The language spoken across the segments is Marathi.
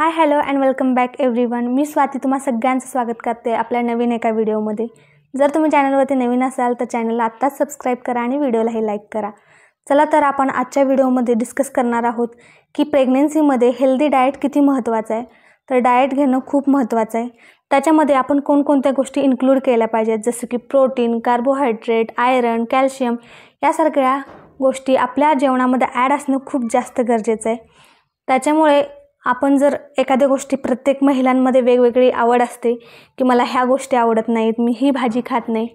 High hello and welcome back everyone. मी स्वाती तुम्हा सगळ्यांचं स्वागत करते आपल्या नवीन एका व्हिडिओमध्ये. जर तुम्ही चॅनलवरती नवीन असाल तर चॅनलला आत्ताच सबस्क्राईब करा आणि व्हिडिओलाही लाईक करा. चला तर आपण आजच्या व्हिडिओमध्ये डिस्कस करणार आहोत की प्रेग्नन्सीमध्ये हेल्दी डाएट किती महत्त्वाचं आहे. तर डाएट घेणं खूप महत्त्वाचं आहे. त्याच्यामध्ये आपण कोणकोणत्या गोष्टी इन्क्लूड केल्या पाहिजेत, जसं की प्रोटीन, कार्बोहायड्रेट, आयरन, कॅल्शियम यासारख्या गोष्टी आपल्या जेवणामध्ये ॲड असणं खूप जास्त गरजेचं आहे. त्याच्यामुळे आपण जर एखाद्या गोष्टी, प्रत्येक महिलांमध्ये वेगवेगळी आवड असते की मला ह्या गोष्टी आवडत नाहीत, मी ही भाजी खात नाही.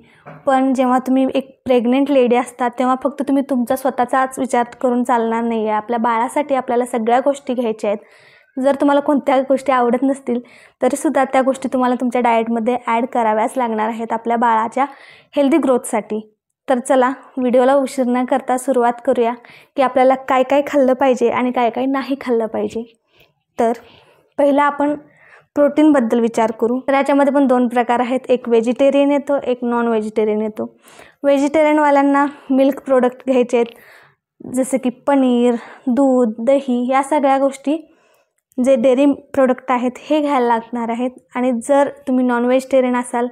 पण जेव्हा तुम्ही एक प्रेग्नेंट लेडी असतात तेव्हा फक्त तुम्ही तुमचा स्वतःचाच विचार करून चालणार नाही आहे. आपल्या बाळासाठी आपल्याला सगळ्या गोष्टी घ्यायच्या आहेत. जर तुम्हाला कोणत्या गोष्टी आवडत नसतील तरीसुद्धा त्या गोष्टी तुम्हाला तुमच्या डाएटमध्ये ॲड कराव्याच लागणार आहेत आपल्या बाळाच्या हेल्दी ग्रोथसाठी. तर चला व्हिडिओला उशीर न करता सुरुवात करूया की आपल्याला काय काय खाल्लं पाहिजे आणि काय काय नाही खाल्लं पाहिजे. तर पहिला आपण प्रोटीनबद्दल विचार करू. तर याच्यामध्ये पण दोन प्रकार आहेत, एक व्हेजिटेरियन येतो, एक नॉन व्हेजिटेरियन येतो. व्हेजिटेरियनवाल्यांना मिल्क प्रोडक्ट घ्यायचे आहेत, जसं की पनीर, दूध, दही या सगळ्या गोष्टी जे डेअरी प्रोडक्ट आहेत हे घ्यायला लागणार आहेत. आणि जर तुम्ही नॉन व्हेजिटेरियन असाल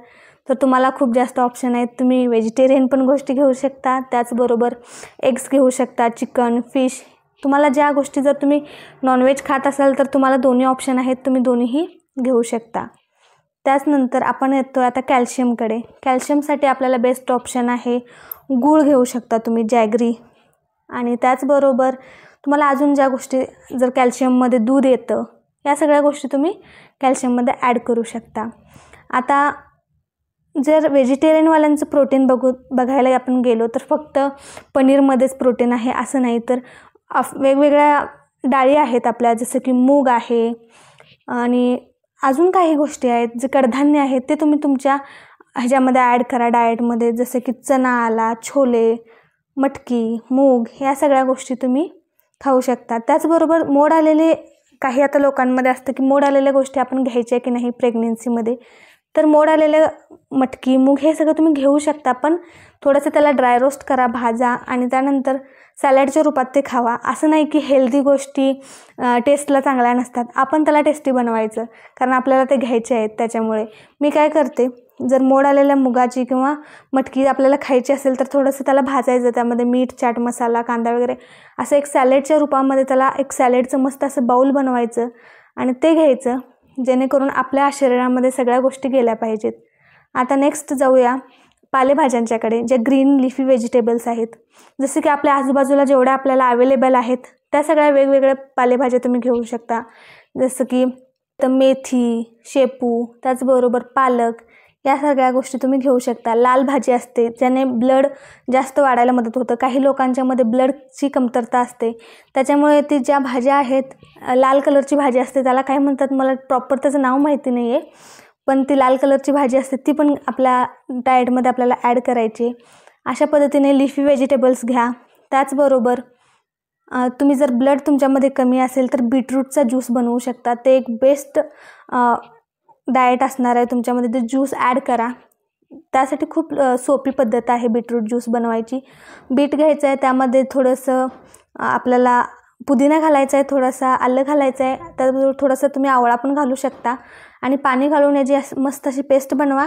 तर तुम्हाला खूप जास्त ऑप्शन आहेत. तुम्ही व्हेजिटेरियन पण गोष्टी घेऊ शकता, त्याचबरोबर एग्स घेऊ शकता, चिकन, फिश. तुम्हाला ज्या गोष्टी, जर तुम्ही नॉनव्हेज खात असाल तर तुम्हाला दोन्ही ऑप्शन आहेत, तुम्ही दोन्हीही घेऊ शकता. त्याचनंतर आपण येतो आता कॅल्शियमकडे. कॅल्शियमसाठी आपल्याला बेस्ट ऑप्शन आहे गूळ घेऊ शकता तुम्ही, जॅगरी. आणि त्याचबरोबर तुम्हाला अजून ज्या गोष्टी, जर कॅल्शियममध्ये दूध येतं, या सगळ्या गोष्टी तुम्ही कॅल्शियममध्ये ॲड करू शकता. आता जर व्हेजिटेरियनवाल्यांचं प्रोटीन बघायला आपण गेलो तर फक्त पनीरमध्येच प्रोटीन आहे असं नाही, तर वेगवेगळ्या डाळी आहेत आपल्या, जसं की मूग आहे आणि अजून काही गोष्टी आहेत, जे कडधान्य आहेत ते तुम्ही तुमच्या ह्याच्यामध्ये ॲड करा डाएटमध्ये, जसं की चणा आला, छोले, मटकी, मूग या सगळ्या गोष्टी तुम्ही खाऊ शकता. त्याचबरोबर मोड आलेले, काही आता लोकांमध्ये असतं की मोड आलेल्या गोष्टी आपण घ्यायच्या की नाही प्रेग्नेन्सीमध्ये, तर मोड आलेले मटकी, मूग हे सगळं तुम्ही घेऊ शकता. पण थोडंसं त्याला ड्राय रोस्ट करा, भाजा आणि त्यानंतर सॅलडच्या रूपात ते खावा. असं नाही की हेल्दी गोष्टी टेस्टला चांगल्या नसतात, आपण त्याला टेस्टी बनवायचं, कारण आपल्याला ते घ्यायचे आहेत. त्याच्यामुळे मी काय करते, जर मोड आलेल्या मुगाची किंवा मटकी आपल्याला खायची असेल तर थोडंसं त्याला भाजायचं, त्यामध्ये मीठ, चाट मसाला, कांदा वगैरे असं एक सॅलडच्या रूपामध्ये त्याला एक सॅलडचं मस्त असं बाऊल बनवायचं आणि ते घ्यायचं, जेणेकरून आपल्या शरीरामध्ये सगळ्या गोष्टी गेल्या पाहिजेत. आता नेक्स्ट जाऊया पालेभाज्यांच्याकडे, जे ग्रीन लिफी व्हेजिटेबल्स आहेत. जसं की आपल्या आजूबाजूला जेवढ्या आपल्याला अवेलेबल आहेत त्या सगळ्या वेगवेगळ्या पालेभाज्या तुम्ही घेऊ शकता, जसं की मेथी, शेपू, त्याचबरोबर पालक या सगळ्या गोष्टी तुम्ही घेऊ शकता. लाल भाजी असते, ज्याने ब्लड जास्त वाढायला मदत होतं. काही लोकांच्यामध्ये ब्लडची कमतरता असते, त्याच्यामुळे ती ज्या भाज्या आहेत, लाल कलरची भाजी असते, त्याला काय म्हणतात मला प्रॉपर त्याचं नाव माहिती नाही आहे, पण ती लाल कलरची भाजी असते ती पण आपल्या डाएटमध्ये आपल्याला ॲड करायची. अशा पद्धतीने लिफी व्हेजिटेबल्स घ्या. त्याचबरोबर तुम्ही जर ब्लड तुमच्यामध्ये कमी असेल तर बीटरूटचा ज्यूस बनवू शकता. ते एक बेस्ट डाएट असणार आहे तुमच्यामध्ये, ते ज्यूस ॲड करा. त्यासाठी खूप सोपी पद्धत आहे बीटरूट ज्यूस बनवायची. बीट घ्यायचं आहे, त्यामध्ये थोडंसं आपल्याला पुदिना घालायचं आहे, थोडंसं आलं घालायचं आहे, त्याबरोबर थोडंसं तुम्ही आवळा पण घालू शकता आणि पाणी घालून याची मस्त अशी पेस्ट बनवा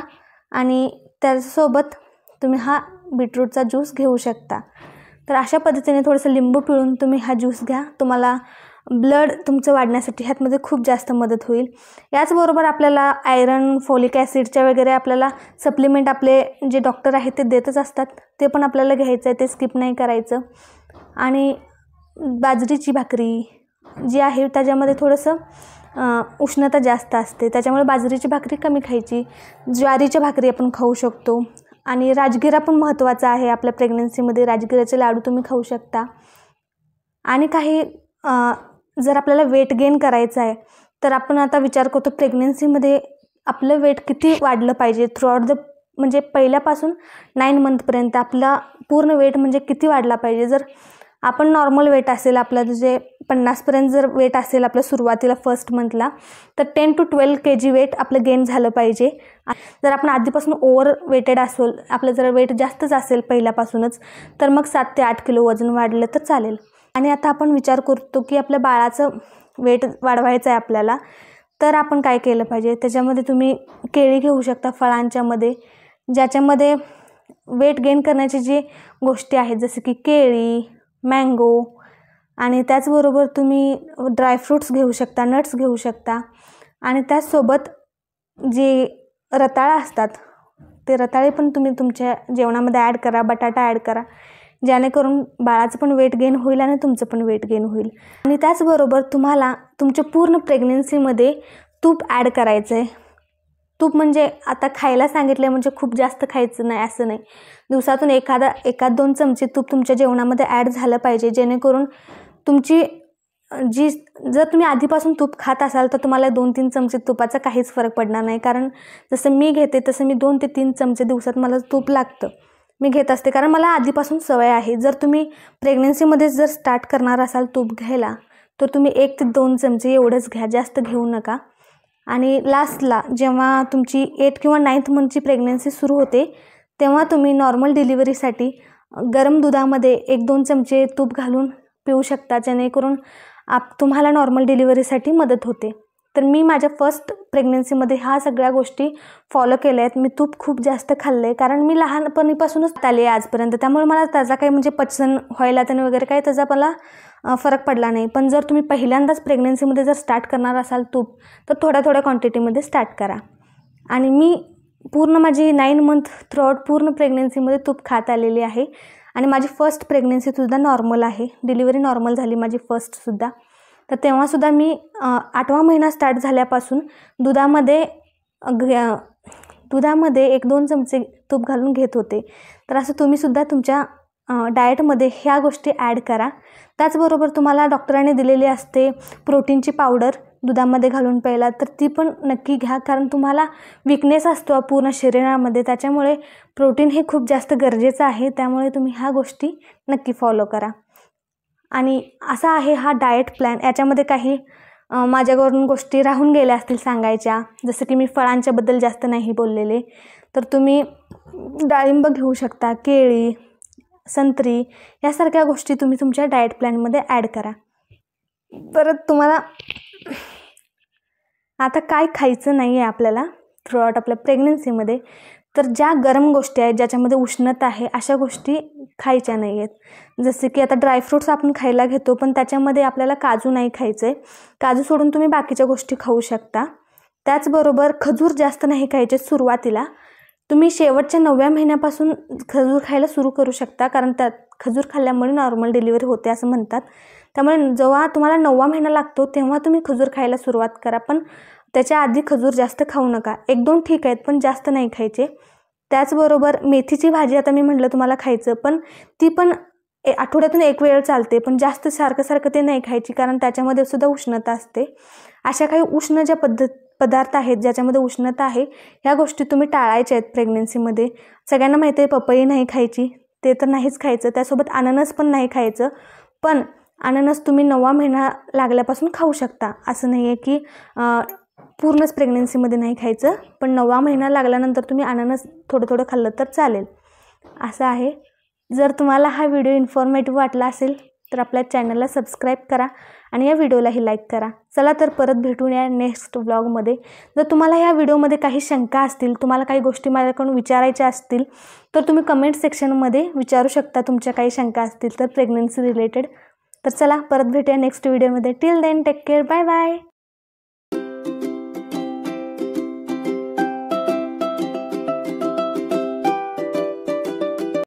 आणि त्याच्यासोबत तुम्ही हा बीटरूटचा ज्यूस घेऊ शकता. तर अशा पद्धतीने थोडंसं लिंबू पिळून तुम्ही हा ज्यूस घ्या. तुम्हाला ब्लड तुमचं वाढण्यासाठी ह्यातमध्ये खूप जास्त मदत होईल. याचबरोबर आपल्याला आयरन, फोलिक ॲसिडच्या वगैरे आपल्याला सप्लिमेंट आपले जे डॉक्टर आहेत ते देतच असतात, ते पण आपल्याला घ्यायचं आहे, ते स्किप नाही करायचं. आणि बाजरीची भाकरी जी आहे त्याच्यामध्ये थोडंसं उष्णता जास्त असते, त्याच्यामुळे बाजरीची भाकरी कमी खायची. ज्वारीच्या भाकरी आपण खाऊ शकतो. आणि राजगिरा पण महत्त्वाचा आहे आपल्या प्रेग्नन्सीमध्ये, राजगिराचे लाडू तुम्ही खाऊ शकता. आणि काही जर आपल्याला वेट गेन करायचं आहे तर आपण आता विचार करतो प्रेग्नन्सीमध्ये आपलं वेट किती वाढलं पाहिजे थ्रूआउट द, म्हणजे पहिल्यापासून 9 मंथपर्यंत आपला पूर्ण वेट म्हणजे किती वाढला पाहिजे. जर आपण नॉर्मल वेट असेल, आपलं जे 50पर्यंत जर वेट असेल आपल्या सुरुवातीला फर्स्ट मंथला, तर 10 to 12 kg वेट आपलं गेन झालं पाहिजे. जर आपण आधीपासून ओव्हर वेटेड असेल, आपलं जर वेट जास्तच असेल पहिल्यापासूनच, तर मग 7 ते 8 किलो वजन वाढलं तर चालेल. आणि आता आपण विचार करतो की आपल्या बाळाचं वेट वाढवायचं आहे आपल्याला, तर आपण काय केलं पाहिजे, त्याच्यामध्ये तुम्ही केळी घेऊ शकता फळांच्यामध्ये, ज्याच्यामध्ये वेट गेन करण्याची जी गोष्टी आहेत जसे की केळी, मँगो, आणि त्याचबरोबर तुम्ही ड्रायफ्रूट्स घेऊ शकता, नट्स घेऊ शकता, आणि त्याचसोबत जे रताळं असतात ते रताळे पण तुम्ही तुमच्या जेवणामध्ये ॲड करा, बटाटा ॲड करा, जेणेकरून बाळाचं पण वेट गेन होईल आणि तुमचं पण वेट गेन होईल. आणि त्याचबरोबर तुम्हाला तुमच्या पूर्ण प्रेग्नन्सीमध्ये तूप ॲड करायचं आहे. तूप म्हणजे आता खायला सांगितलं म्हणजे खूप जास्त खायचं नाही असं नाही, दिवसातून एखाद 2 चमचे तूप तुमच्या जेवणामध्ये ॲड झालं पाहिजे, जेणेकरून तुमची जर तुम्ही आधीपासून तूप खात असाल तर तुम्हाला 2-3 चमचे तुपाचा काहीच फरक पडणार नाही. कारण जसं मी घेते तसं मी 2 ते 3 चमचे दिवसात मला तूप लागतं, मी घेत असते, कारण मला आधीपासून सवय आहे. जर तुम्ही प्रेग्नन्सीमध्ये जर स्टार्ट करणार असाल तूप घ्यायला तर तुम्ही 1 ते 2 चमचे एवढंच घ्या, जास्त घेऊ नका. आणि लास्टला जेव्हा तुमची 8 किंवा 9th मंथची प्रेग्नन्सी सुरू होते तेव्हा तुम्ही नॉर्मल डिलिव्हरीसाठी गरम दुधामध्ये 1-2 चमचे तूप घालून पिऊ शकता, जेणेकरून तुम्हाला नॉर्मल डिलिव्हरीसाठी मदत होते. तर मी माझ्या फर्स्ट प्रेग्नन्सीमध्ये ह्या सगळ्या गोष्टी फॉलो केल्या आहेत. मी तूप खूप जास्त खाल्लं आहे, कारण मी लहानपणीपासूनच आले आजपर्यंत, त्यामुळे मला त्याचा काही म्हणजे पचन व्हायला त्याने वगैरे काही त्याचा मला फरक पडला नाही. पण जर तुम्ही पहिल्यांदाच प्रेग्नन्सीमध्ये जर स्टार्ट करणार असाल तूप, तर थोड्या क्वांटिटीमध्ये स्टार्ट करा. आणि मी पूर्ण माझी 9 मंथ थ्रूआउट पूर्ण प्रेग्नन्सीमध्ये तूप खात आलेली आहे. आणि माझी फर्स्ट प्रेग्नन्सीसुद्धा नॉर्मल आहे, डिलिव्हरी नॉर्मल झाली माझी फर्स्टसुद्धा. तर तेव्हासुद्धा मी 8वा महिना स्टार्ट झाल्यापासून दुधामध्ये 1-2 चमचे तूप घालून घेत होते. तर असं तुम्हीसुद्धा तुमच्या डाएटमध्ये ह्या गोष्टी ॲड करा. त्याचबरोबर तुम्हाला डॉक्टरांनी दिलेली असते प्रोटीनची पावडर दुधामध्ये घालून प्यायला, तर ती पण नक्की घ्या, कारण तुम्हाला विकनेस असतो पूर्ण शरीरामध्ये, त्याच्यामुळे प्रोटीन हे खूप जास्त गरजेचं आहे. त्यामुळे तुम्ही ह्या गोष्टी नक्की फॉलो करा. आणि असा आहे हा डाएट प्लॅन. याच्यामध्ये काही माझ्याकडून गोष्टी राहून गेल्या असतील सांगायच्या, जसं की मी फळांच्याबद्दल जास्त नाही बोललेले, तर तुम्ही डाळिंब घेऊ शकता, केळी, संत्री यासारख्या गोष्टी तुम्ही तुमच्या डाएट प्लॅनमध्ये ॲड करा. परत तुम्हाला आता काय खायचं नाही आहे आपल्याला थ्रूआउट आपल्या प्रेग्नन्सीमध्ये, तर ज्या गरम गोष्टी आहेत ज्याच्यामध्ये उष्णता आहे अशा गोष्टी खायच्या नाही आहेत. जसे की आता ड्रायफ्रूट्स आपण खायला घेतो, पण त्याच्यामध्ये आपल्याला काजू नाही खायचं आहे, काजू सोडून तुम्ही बाकीच्या गोष्टी खाऊ शकता. त्याचबरोबर खजूर जास्त नाही खायचे सुरुवातीला, तुम्ही शेवटच्या 9व्या महिन्यापासून खजूर खायला सुरू करू शकता, कारण त्यात खजूर खाल्ल्यामुळे नॉर्मल डिलिव्हरी होते असं म्हणतात. त्यामुळे जेव्हा तुम्हाला 9वा महिना लागतो तेव्हा तुम्ही खजूर खायला सुरुवात करा, पण त्याच्या आधी खजूर जास्त खाऊ नका. 1-2 ठीक आहेत, पण जास्त नाही खायचे. त्याचबरोबर मेथीची भाजी आता मी म्हटलं तुम्हाला खायचं, पण ती पण आठवड्यातून 1 वेळ चालते, पण जास्त सारखं ते नाही खायची, कारण त्याच्यामध्ये सुद्धा उष्णता असते. अशा काही उष्ण ज्या पदार्थ आहेत ज्याच्यामध्ये उष्णता आहे ह्या गोष्टी तुम्ही टाळायच्या आहेत प्रेग्नन्सीमध्ये. सगळ्यांना माहिती आहे पपई नाही खायची, ते तर नाहीच खायचं. त्यासोबत अननस पण नाही खायचं, पण अननस तुम्ही 9वा महिना लागल्यापासून खाऊ शकता, असं नाही आहे की पूर्णच प्रेग्नन्सीमध्ये नाही खायचं, पण 9वा महिना लागल्यानंतर तुम्ही अननस थोडं खाल्लं तर चालेल, असं आहे. जर तुम्हाला हा व्हिडिओ इन्फॉर्मेटिव्ह वाटला असेल तर आपल्या चॅनलला सबस्क्राईब करा आणि या व्हिडिओलाही लाईक करा. चला तर परत भेटून या नेक्स्ट व्लॉगमध्ये. जर तुम्हाला ह्या व्हिडिओमध्ये काही शंका असतील, तुम्हाला काही गोष्टी माझ्याकडून विचारायच्या असतील तर तुम्ही कमेंट सेक्शनमध्ये विचारू शकता, तुमच्या काही शंका असतील तर प्रेग्नन्सी रिलेटेड. तर चला परत भेटूया नेक्स्ट व्हिडिओमध्ये. Till then take care, bye bye.